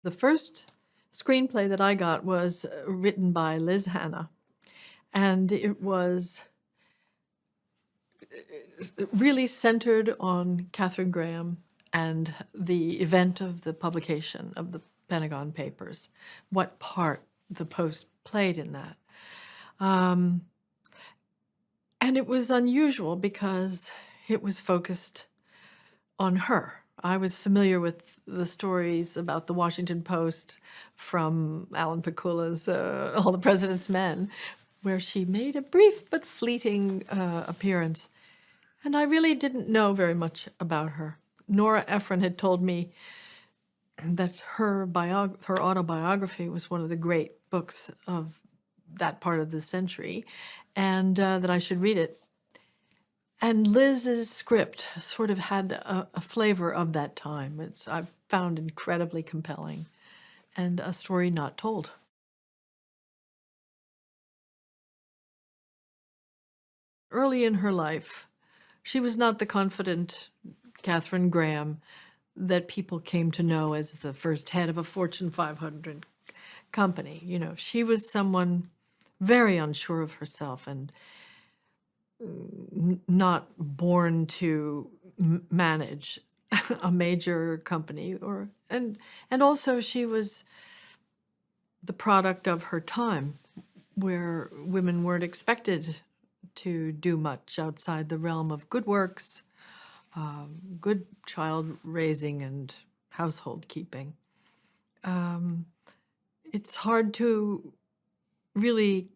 The first screenplay that I got was written by Liz Hannah, and it was really centered on Katharine Graham and the event of the publication of the Pentagon Papers, what part the Post played in that. Um, and it was unusual because it was focused on her. I was familiar with the stories about the Washington Post from Alan Pakula's All the President's Men, where she made a brief but fleeting appearance. And I really didn't know very much about her. Nora Ephron had told me that her autobiography was one of the great books of that part of the century, and that I should read it. And Liz's script sort of had a flavor of that time. I've found incredibly compelling and a story not told. Early in her life, she was not the confident Katharine Graham that people came to know as the first head of a Fortune 500 company. You know, she was someone very unsure of herself and not born to manage a major company, and also she was the product of her time, where women weren't expected to do much outside the realm of good works, good child raising, and household keeping. It's hard to really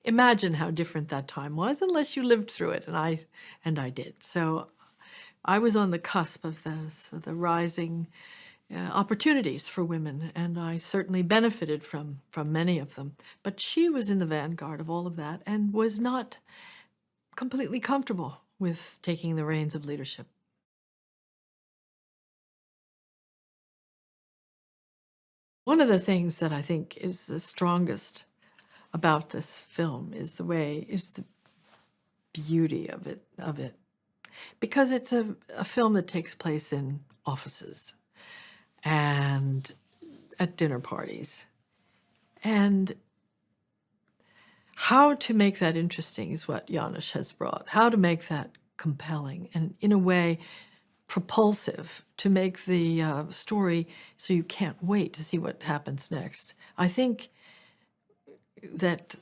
imagine how different that time was unless you lived through it, and I did. So I was on the cusp of the rising opportunities for women, and I certainly benefited from many of them. But she was in the vanguard of all of that and was not completely comfortable with taking the reins of leadership. One of the things that I think is the strongest about this film is the beauty of it, because it's a film that takes place in offices and at dinner parties. And how to make that interesting is what Janusz has brought. How to make that compelling and, in a way, propulsive, to make the story so you can't wait to see what happens next. I think that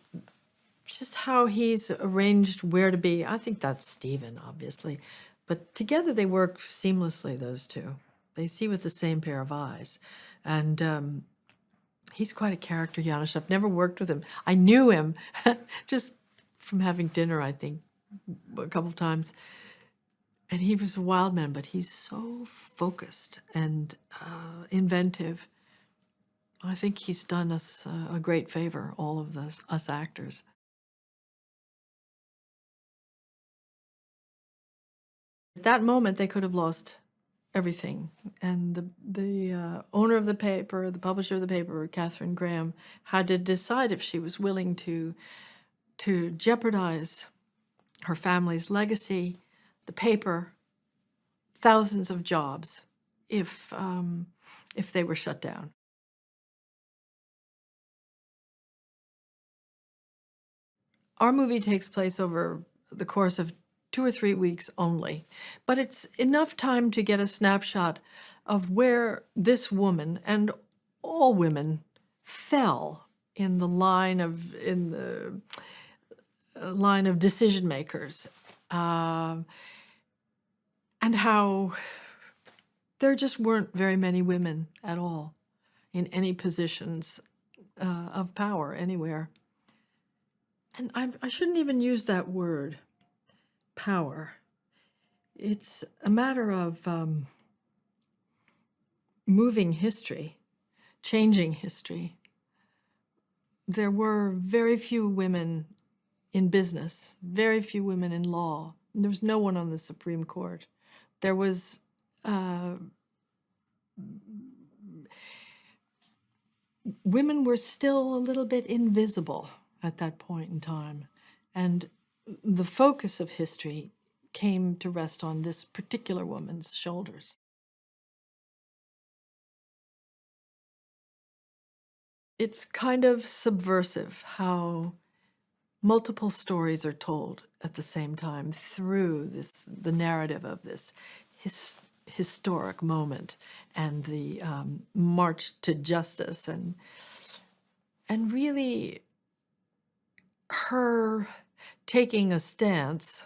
just how he's arranged where to be, I think that's Stephen, obviously. But together they work seamlessly, those two. They see with the same pair of eyes. And he's quite a character, Janusz. I've never worked with him. I knew him just from having dinner, I think, a couple of times. And he was a wild man, but he's so focused and inventive. I think he's done us a great favor, all of us actors. At that moment, they could have lost everything. And the owner of the paper, the publisher of the paper, Katharine Graham, had to decide if she was willing to jeopardize her family's legacy, the paper, thousands of jobs, if they were shut down. Our movie takes place over the course of 2 or 3 weeks only, but it's enough time to get a snapshot of where this woman and all women fell in the line of decision makers, and how there just weren't very many women at all in any positions of power anywhere. And I shouldn't even use that word, power. It's a matter of moving history, changing history. There were very few women in business, very few women in law. There was no one on the Supreme Court. There was women were still a little bit invisible at that point in time. And the focus of history came to rest on this particular woman's shoulders. it's kind of subversive how multiple stories are told at the same time through the narrative of this historic moment and the march to justice, and really her taking a stance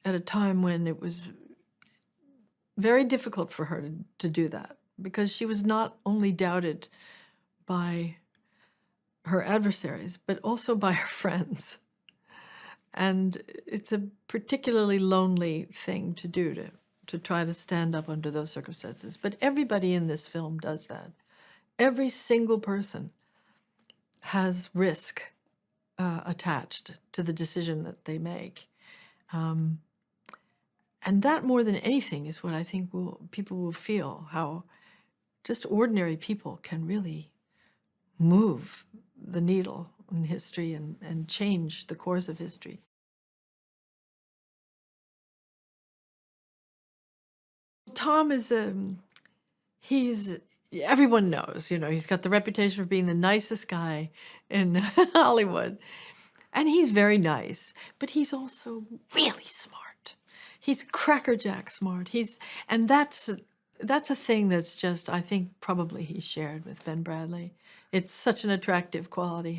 at a time when it was very difficult for her to do that, because she was not only doubted by her adversaries, but also by her friends. And it's a particularly lonely thing to do, to try to stand up under those circumstances. But everybody in this film does that. Every single person has risk attached to the decision that they make. And that, more than anything, is what I think people will feel, how just ordinary people can really move the needle in history and change the course of history. Tom is everyone knows, he's got the reputation for being the nicest guy in Hollywood. And he's very nice, but he's also really smart. He's crackerjack smart. And that's a thing that's just, I think, probably he shared with Ben Bradlee. It's such an attractive quality,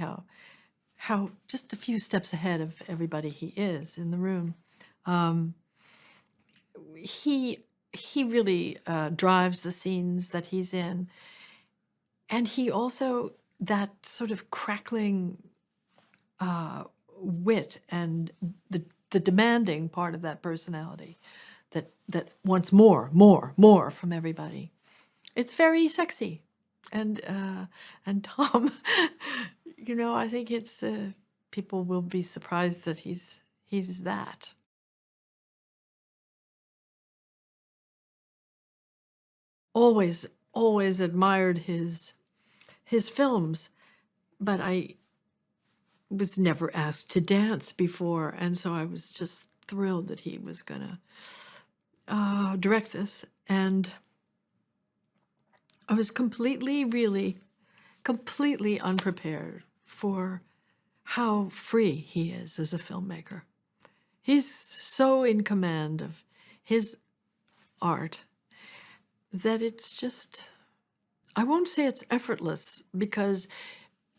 how just a few steps ahead of everybody he is in the room. He really drives the scenes that he's in. And he also, that sort of crackling wit and the demanding part of that personality that wants more from everybody. It's very sexy. And Tom, I think it's people will be surprised that he's that. Always admired his films, but I was never asked to dance before, and so I was just thrilled that he was gonna direct this. And I was completely unprepared for how free he is as a filmmaker. He's so in command of his art that it's just, I won't say it's effortless, because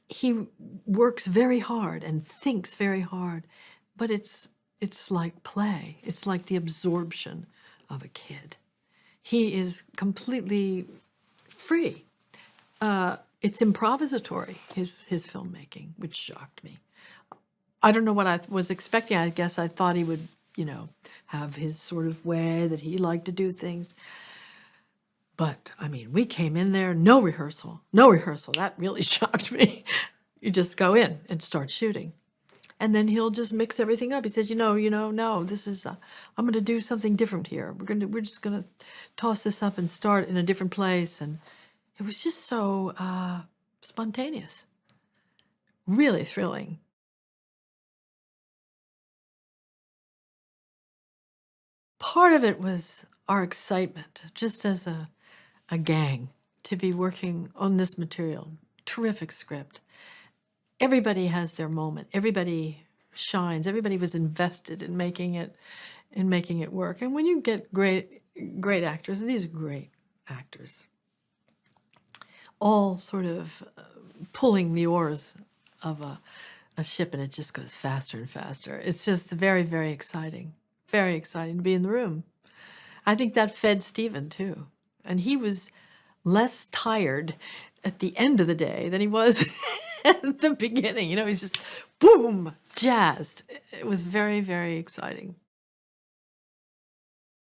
he works very hard and thinks very hard, but it's like play. It's like the absorption of a kid. He is completely free. It's improvisatory, his filmmaking, which shocked me. I don't know what I was expecting. I guess I thought he would, have his sort of way that he liked to do things. But, I mean, we came in there, no rehearsal. That really shocked me. You just go in and start shooting. And then he'll just mix everything up. He says, no, this is, I'm going to do something different here. We're just going to toss this up and start in a different place. And it was just so spontaneous. Really thrilling. Part of it was our excitement, just as a gang, to be working on this material. Terrific script. Everybody has their moment. Everybody shines. Everybody was invested in making it work. And when you get great actors, these are great actors, all sort of pulling the oars of a ship, and it just goes faster and faster. It's just very, very exciting. Very exciting to be in the room. I think that fed Stephen too. And he was less tired at the end of the day than he was at the beginning. He's just boom, jazzed. It was very, very exciting.